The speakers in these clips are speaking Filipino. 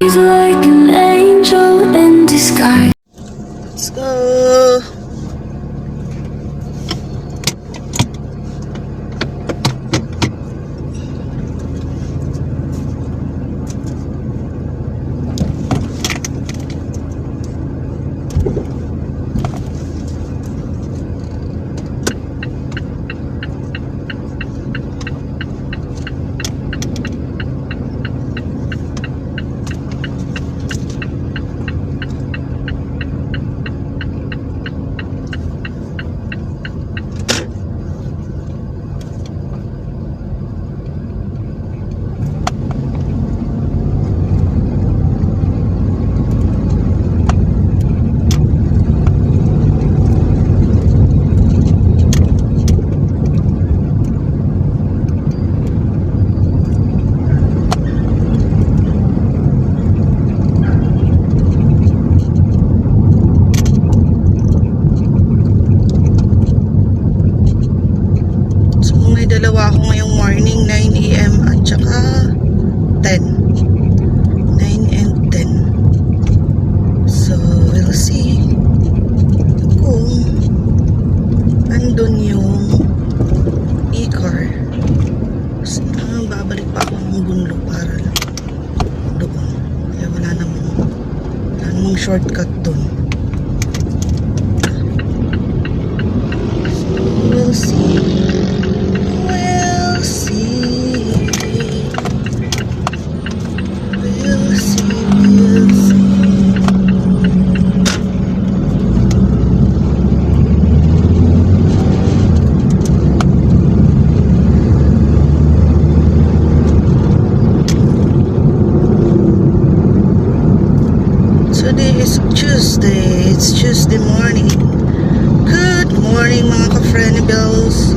He's like an angel in disguise. Let's go. Dalawa ako ngayong morning, 9 AM at saka 10. 9 and 10. So, we'll see kung andun yung e-car. Babalik pa ako ng Bunlo para doon. Kaya wala namang shortcut doon. So, we'll see. Today is Tuesday. It's Tuesday morning. Good morning mga ka-friendables.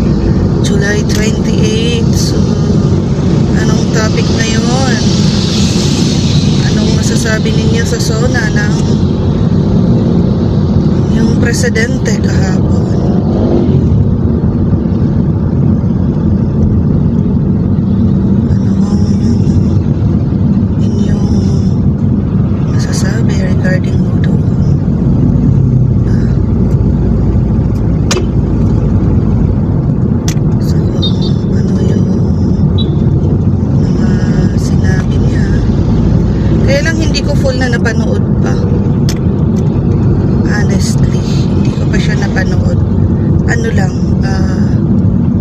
July 28. So, anong topic ngayon? Anong masasabi ninyo sa SONA ng yung presidente kahapon? Regarding moto. So, ano yung mga sinabi niya. Kaya lang hindi ko full na napanood pa. Honestly, hindi ko pa siya napanood. Ano lang,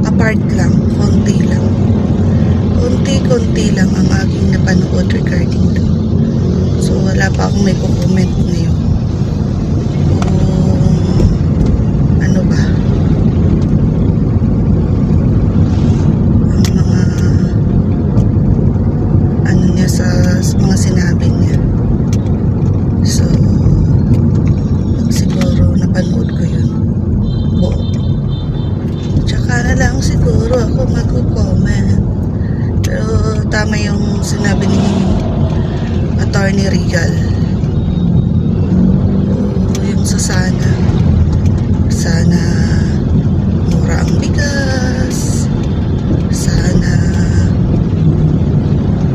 apart lang, konti lang. Konti-konti lang ang aking napanood regarding to. So, wala pa akong may comment ngayon. Ano ba? Ang mga ano niya sa mga sinabi niya. So, siguro napanood ko yun. Tsaka na lang siguro ako mag-comment. Pero tama yung sinabi ni Attorney Regal. Yung sa sana mura ang bigas, sana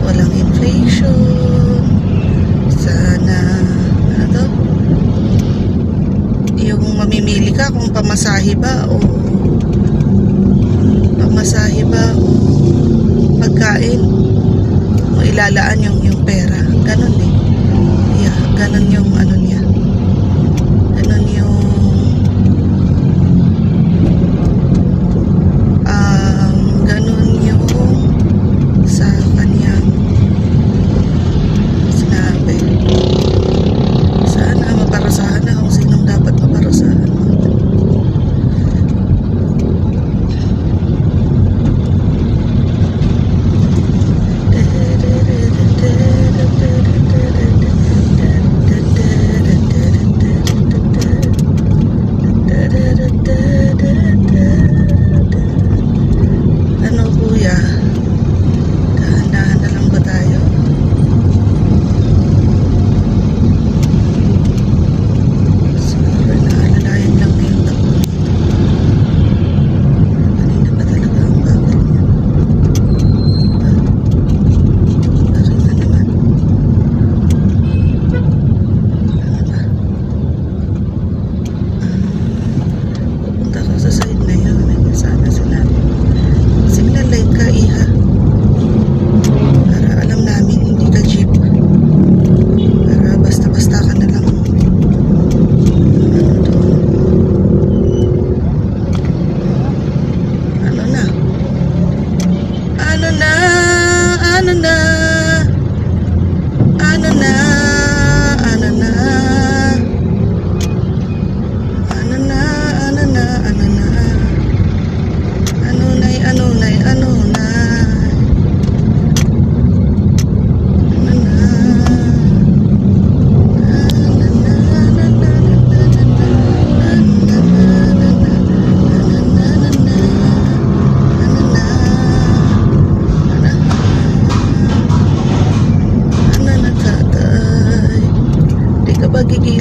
walang inflation, sana ano to, yung mamimili ka kung pamasahe ba o pagkain o ilalaan yung pera. Ganon eh. Yeah, ganon yung ano niya. Ganon yung ganon yung sa kanyang sinabi. Sana maparusahan na kung sinong dapat maparusahan.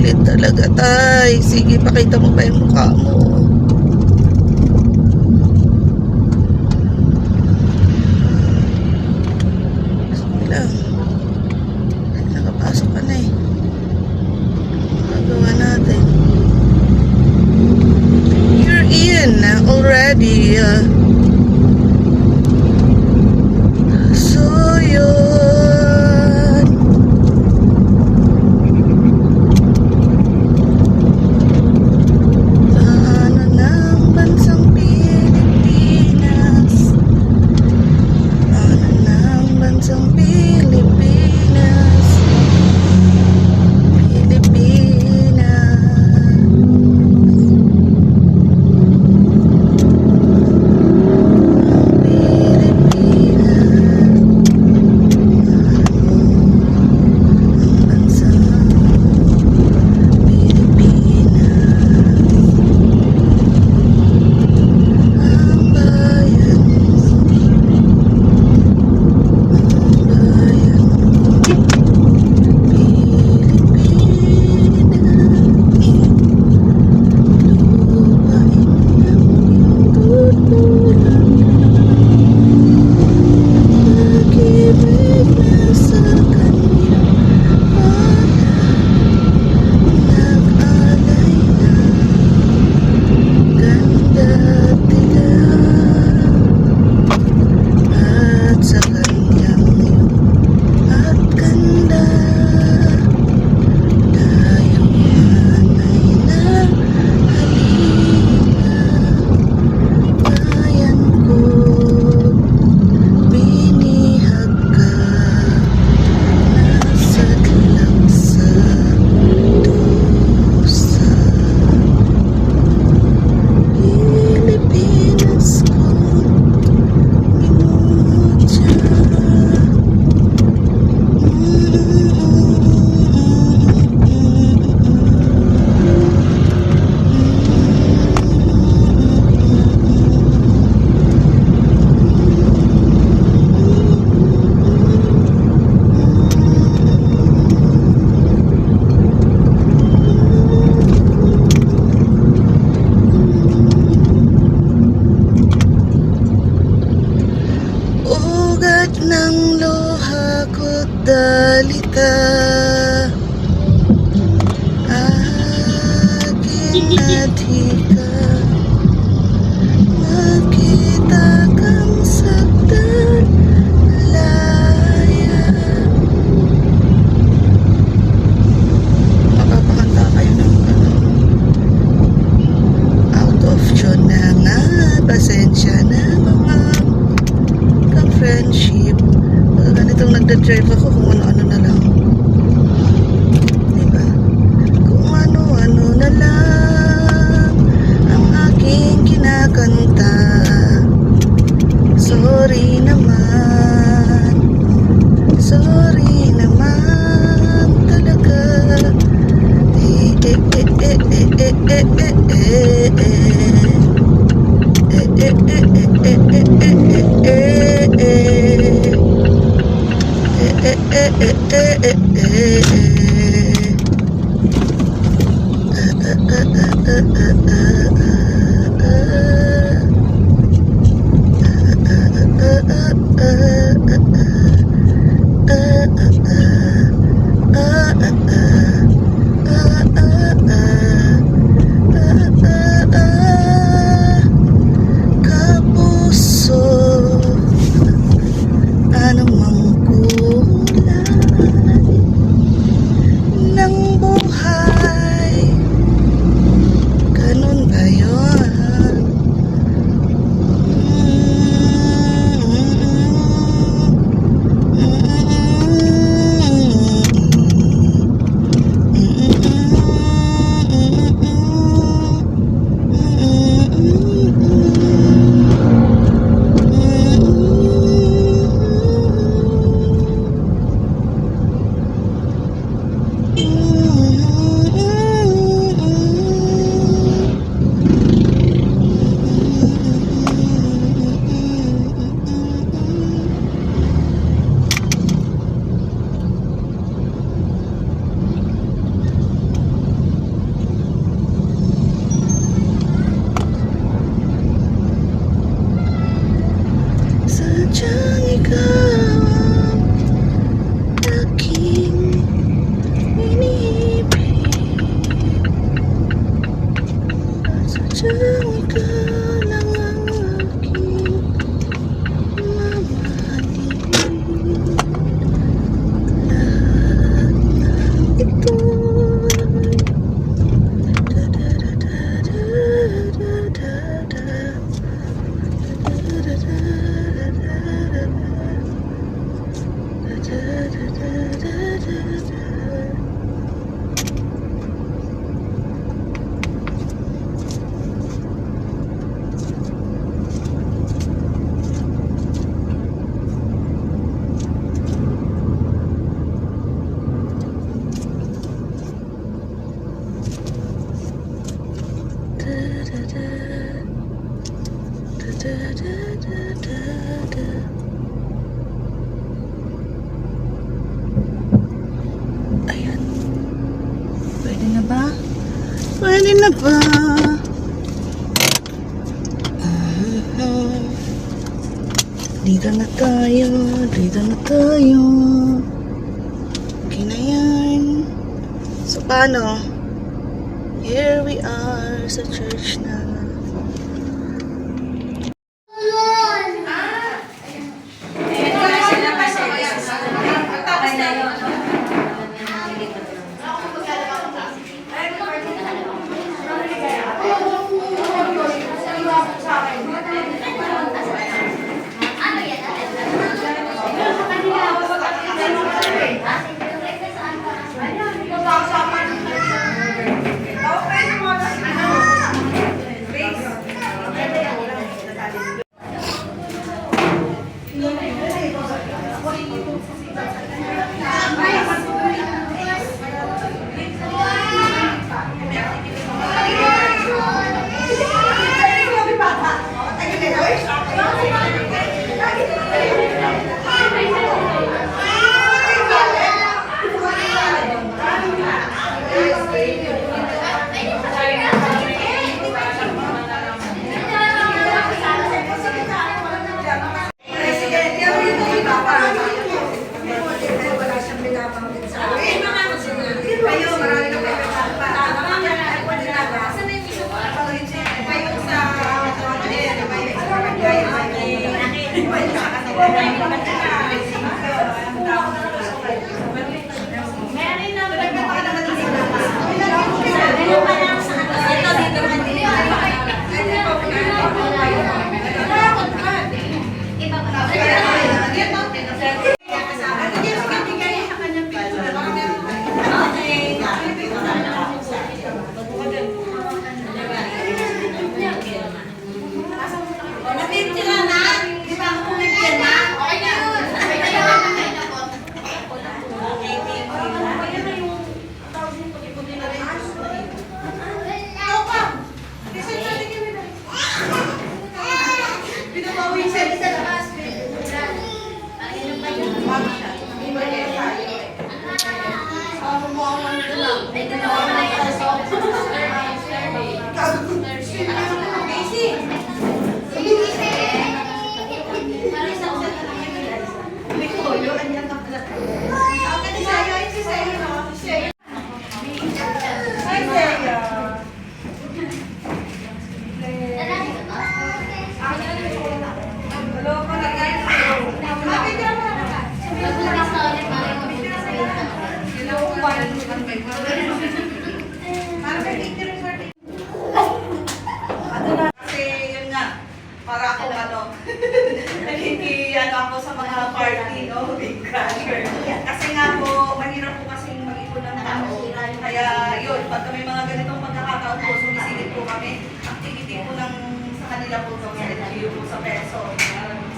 gilid talaga, tay. Sige, pakita mo pa yung mukha mo. Sige lang. Nakapasok ka na eh. Magawa natin. You're in already. So yun. Ano ng bansang Pilipinas? Ano ng bansang Pilipinas? Pilipinas. Ng luha ko't dalita, aking adhika, makita kang saktan laya. Mapapakanta kayo ng out of tune na nga, pasensya na mga ka-friendship. Ganitong nagda-drive ako kung ano-ano na lang. Diba? Kung ano-ano na lang ang aking kinakanta. Sorry naman. Sorry naman talaga. Kapuso, ano mang kulay ng buhay, ganun ba yun? Kanina pa. Dito na tayo, dito na tayo. Okay na yan. So, paano? Here we are sa church na. Para ako ako sa mga party, no? Big crasher. Kasi nga po, mahirap po kasi mag-ipon ng tao. Kaya yun, pagka may mga ganitong pagkakataon po, sumisigit po kami. Activity po ng sa kanila po sa LGU po sa peso,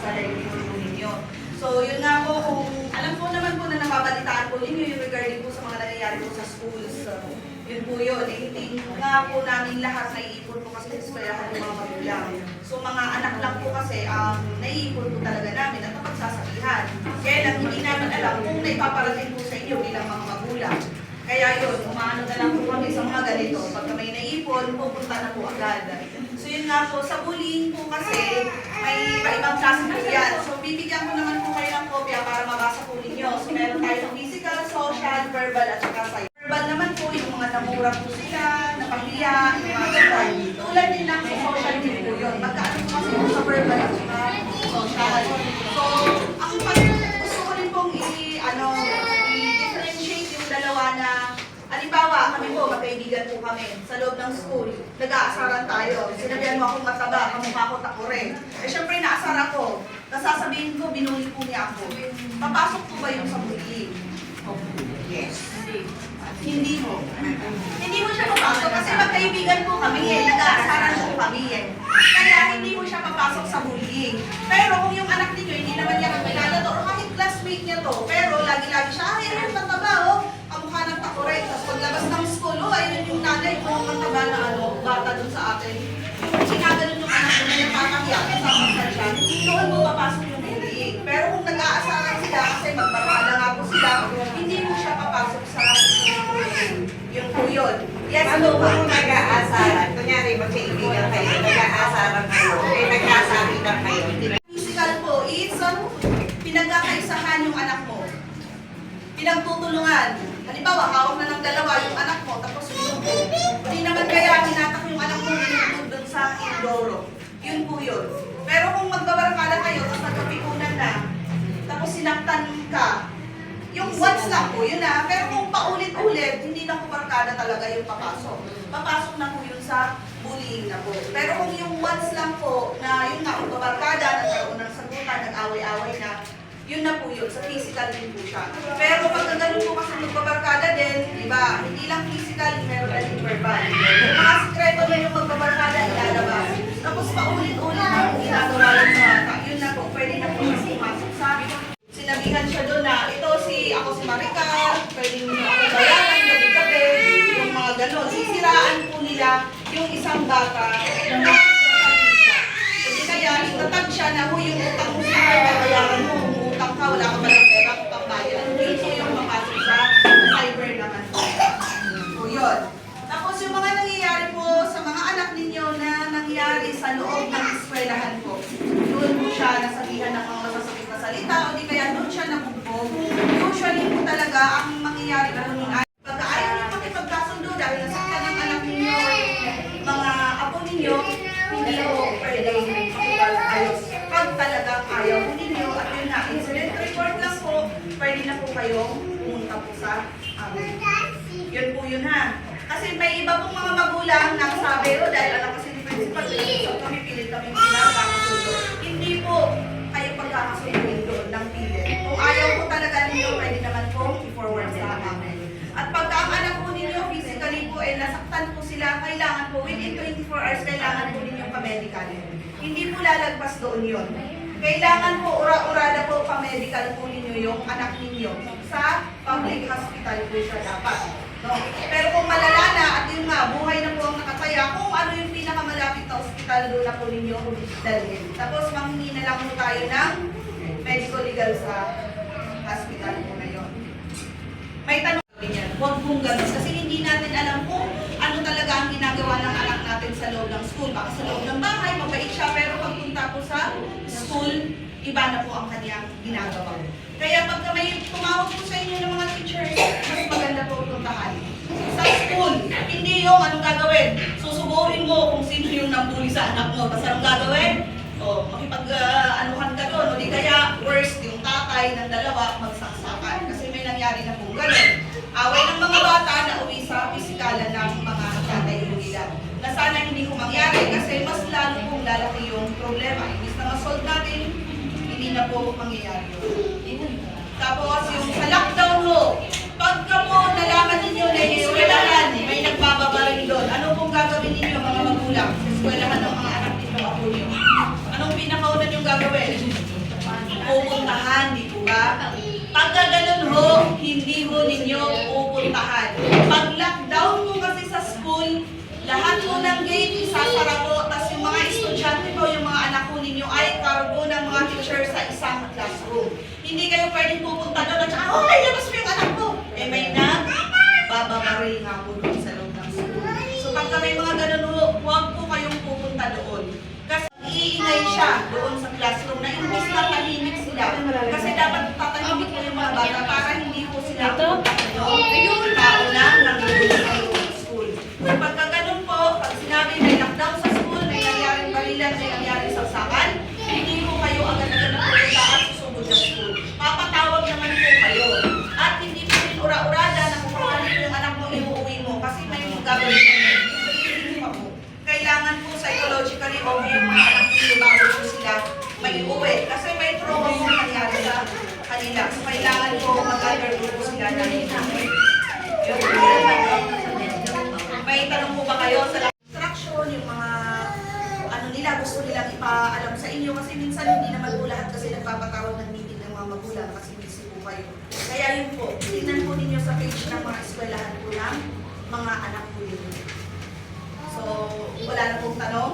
sa LGU po ninyo. So yun nga po, kung alam po naman po na napabalitaan po ninyo yung regarding po sa mga nangyayari po sa schools. Yun po yun. Hindi nga po namin lahat naiipon po kasi sa eskwelahan ng mga magulang. So mga anak lang po kasi ang naiipon po talaga namin at napagsasabihan. Kaya lang hindi namin alam kung naipaparating po sa inyo bilang mga magulang. Kaya yun, umaano na lang po kami sa mga ganito. Pagka may naipon, pupunta na po agad. So yun nga po, sa bullying po kasi may ibang klase po yan. So bibigyan ko naman po kayo ng kopya para mabasa po ninyo. So meron tayong physical, social, verbal at saka psycho. Verbal naman po yung mga namura po sila, napahiya, yung mga ganyan. Tulad din lang sa social din po yun. Magkaano po kasi sa verbal at saka social. So, ang gusto ko rin pong i-differentiate yung dalawa na, halimbawa, kami po, magkaibigan po kami sa loob ng school. Nag-aasaran tayo. Sinabihan mo akong mataba, kamukha ko takure. Eh, syempre, naasar ako. Nasasabihin ko, binuli po niya ako. Papasok po ba yung sa bullying? Yes. Hindi mo. Hindi mo siya papasok kasi magkaibigan po kami eh. Nag-aasaran po kami eh. Kaya hindi mo siya papasok sa bullying. Pero kung yung anak ninyo, hindi naman niya kakilala to, or kahit classmate niya to, pero lagi-lagi siya, ay, ayun, mataba oh. Kamukha ng takore. Tapos paglabas ng school, oh, ayun yung nanay ko, mataba na bata dun sa atin. Yung sinaganon yung anak ko na napakakya, kasama siya, doon mo papasok yung bullying. Pero kung nag-aasaran sila, kasi magbarkada nga po sila, hindi mo siya papasok sa yung po yun. Yes, ano ba? magkaibigan kayo, nagkakasaran kayo, nagkasabitan kayo. Physical po is pinagkakaisahan yung anak mo. Pinagtutulungan. Halimbawa, hawak na ng dalawa yung anak mo, tapos yung hindi naman kaya hinatak yung anak mo dinutulog doon sa indoro. Yun po yun. Pero kung magbabarkada kayo, tapos nagkapikunan na, tapos sinaktan ka, yung once lang po, yun na. Pero kung paulit-ulit, hindi na po barkada talaga yung papasok. Papasok na po yun sa bullying na po. Pero kung yung once lang po, na yun nga, magbabarkada, nagkaroon ng sagutan, nag-away-away na, yun na po yun, sa physical din po siya. Pero pag ganun po kasi magbabarkada din, di ba, hindi lang physical, meron na din verbal. Yung mga sikreto na yung magbabarkada, ilalabas. Tapos paulit-ulit na kung ginagawa yung mga bata, yun na po, pwede na po mas pumasok sa sinabihan siya doon na, ako si Maricar, pwede nyo ako bayaran, gabi-gabi, yung mga ganon. Sisiraan po nila yung isang bata na hindi kaya itatag siya na, yung utang mo sa bayaran mo, kung utang ka, wala ka palang pera, kung pambayad. Yun po yung papasok sa cyber naman po. So yun. Tapos yung mga nangyayari po sa mga anak ninyo na nangyari sa loob ng eskwelahan po. Doon po siya nasabihan ng mga masasakit na salita o di kaya doon siya nabugbog. Usually po talaga ang mangyayari po nun ay pag ayaw niyo makipagkasundo dahil nasaktan ng anak ninyo, mga apo ninyo, hindi po pwede makipag-ayos. Pag talagang ayaw ninyo at yun na, incident report lang po, pwede na po kayong pumunta po sa amin. Yun po yun ha. Kasi may iba pong mga magulang na sabi, dahil anak kasi ni principal, so kami pilit kami pinagkakasundo. Hindi po kayo pagkakasunduin doon ng pilit. Kung ayaw po talaga ninyo, pwede naman po i-forward sa amin. At pagka ang anak po ninyo, physically po, nasaktan po sila, kailangan po, within 24 hours, kailangan po ninyo pa-medical. Hindi po lalagpas doon yun. Kailangan po, ura-urada po pa-medical po ninyo yung anak ninyo. Sa public hospital po siya dapat. No? Pero kung malala na, at yun nga, buhay na po ang nakataya, kung ano yung pinakamalapit na ospital, doon na po ninyo dalhin. Tapos manghingi na lang po tayo ng medical legal sa hospital po ngayon. May tanong yan, huwag pong ganun. Kasi hindi natin alam kung ano talaga ang ginagawa ng anak natin sa loob ng school. Baka sa loob ng bahay, mabait siya, pero pagpunta po sa school, iba na po ang kanyang ginagawa. Kaya pag may tumawag po sa inyo ng mga teachers, mas maganda po puntahan. Sa school, hindi yung anong gagawin. Susuburin mo kung sino yung nambuli sa anak mo. Tapos anong gagawin? O, makipag-anuhan ka doon. O di kaya, worst, yung tatay ng dalawa, magsaksakan. Kasi may nangyari na pong gano'n. Away ng mga bata na uwi sa pisikalan ng mga tatay nila. Na sana hindi ko mangyari kasi mas lalo pong lalaki yung problema. Imbis na masolve natin, hindi na po mangyayari yun. Tapos yung sa lockdown ho, pagka po nalaman ninyo na yung eskwelahan, may nagbababaril doon, ano pong gagawin ninyo mga magulang sa eskwelahan ng mga anak ninyo ako nyo? Anong pinakauna yung gagawin? Pupuntahan, di po ba? Pagka ganun ho, hindi ho ninyo pupuntahan. Pag lockdown mo kasi sa school, lahat po ng gate isasara po, tapos yung mga estudyante po, yung mga anak po ninyo ay cargo ng mga teacher sa isang classroom. Hindi kayo pwedeng pupunta doon at saka, labas mo yung anak ko. May nagbababaril nga po doon sa loob ng school. So pagka may mga ganun ho, huwag po kayong pupunta doon. Kasi iingay siya doon sa classroom na imbis na tahimik sila. Kasi dapat tatahimik po yung mga bata para hindi po sila pupunta doon. Yung tao na nandun sa school. So pagka ganun po, pag sinabi may lockdown sa school, may nangyaring barilan, may nangyaring saksakan, hindi po kayo agad-agad na pupunta at susugod sa school. Papatawag naman po kayo. At hindi po rin ura-urada na kung paano yung anak mo iuuwi mo kasi may mga gagawin mo. Kailangan po psychologically okay yung mga anak nyo bago po sila may uwi. Kasi may trauma po nangyari sa kanila. So kailangan po mag-undergo po sila na may tanong po ba kayo sa instruction, yung mga ano nila, gusto nilang ipaalam sa inyo kasi minsan hindi naman po lahat kasi nagpapatawag ng meeting ng mga magulang kasi busy po kayo. Kaya yun po, tingnan po ninyo sa page ng mga eskwelahan po ng mga anak po ninyo. So, wala na pong tanong?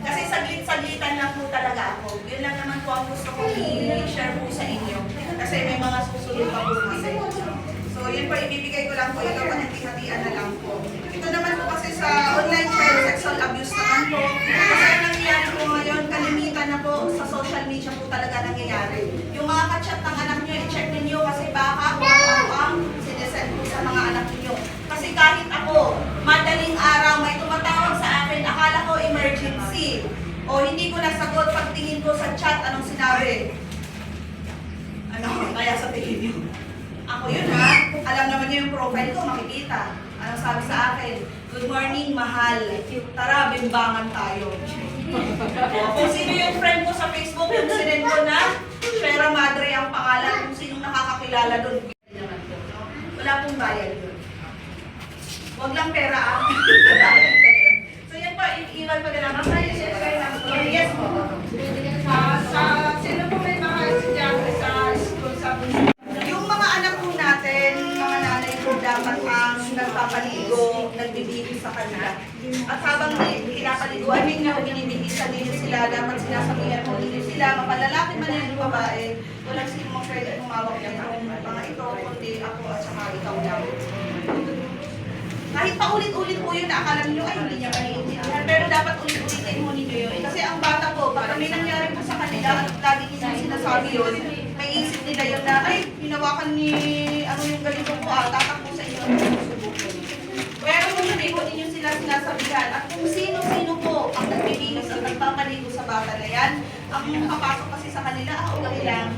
Kasi saglit-saglitan lang po talaga ako. Yun lang naman po ang gusto ko i-share po sa inyo. Kasi may mga susunod pa po kasi. So, So, yun po, ibibigay ko lang po ito, pananti-hatian na lang po. Ito naman po kasi sa online child sexual abuse naman po. Kasi ang nangyayari po ngayon, kalimitan na po sa social media po talaga nangyayari. Yung mga kachat ng anak nyo, i-check ninyo kasi baka kung ano ang sinesend po sa mga anak ninyo. Kasi kahit ako, madaling araw, may tumatawag sa akin, akala ko emergency. O hindi ko nasagot pagtingin ko sa chat, anong sinabi? Ano, kaya sa tingin nyo. Ako yun ha, alam naman niyo yung profile ko, makikita. Anong sabi sa akin? Good morning, mahal. Tara, bimbangan tayo. Kung sino yung friend ko sa Facebook, yung sinend ko na, Shera Madre ang pangalan, kung sinong nakakakilala doon. Wala pong bayad doon. Huwag lang pera ah. So yan po, i-email ko na lang. Yes po. Sino po may mga estudyante sa school sa Yung mga anak po natin, mga nanay po dapat ang nagpapaligo, nagbibihis sa kanila. At habang pinapaliguan ninyo, binibihisa ninyo sila, dapat sinasabihan po ninyo sila, mapalalaki man yung babae, walang sino mong pwede umawak nito. Mga ito, kundi ako at saka ikaw lang. Kahit paulit-ulit po yun, akala ninyo, ay hindi niya maiintindihan. Pero dapat ulit-ulitin mo ninyo yun. Kasi ang bata po, pag may nangyari po sa kanila at lagi nilang sinasabi yun, may isip nila yun na, ay, hinawakan ni, ano yung ganito po, tatakbo sa inyo. Pero kung hindi po ninyo sila sinasabihan, at kung sino-sino po ang nagbibigas at nagpapaligo sa bata na yan, ang papasok kasi sa kanila, okay lang.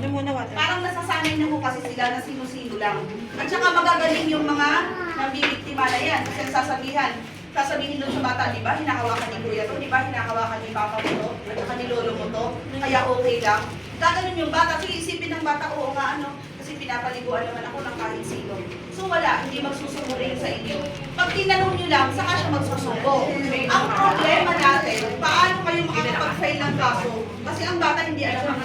Parang nasasanay na po kasi sila na sino-sino lang. At saka magagaling yung mga nabibiktima na yan. Kasi sasabihin doon sa bata, di ba, hinahawakan ni kuya to, di ba, hinahawakan ni papa mo to, at saka ni lolo mo to, kaya okay lang. Gaganon yung bata, so isipin ng bata, oo nga ano, kasi pinapaliguan naman ako ng kahit sino. So wala, hindi magsusumbong rin sa inyo. Pag tinanong nyo lang, saka siya magsusumbong. Ang problema natin, paano kayo makakapag-file ng kaso? Kasi ang bata hindi alam ang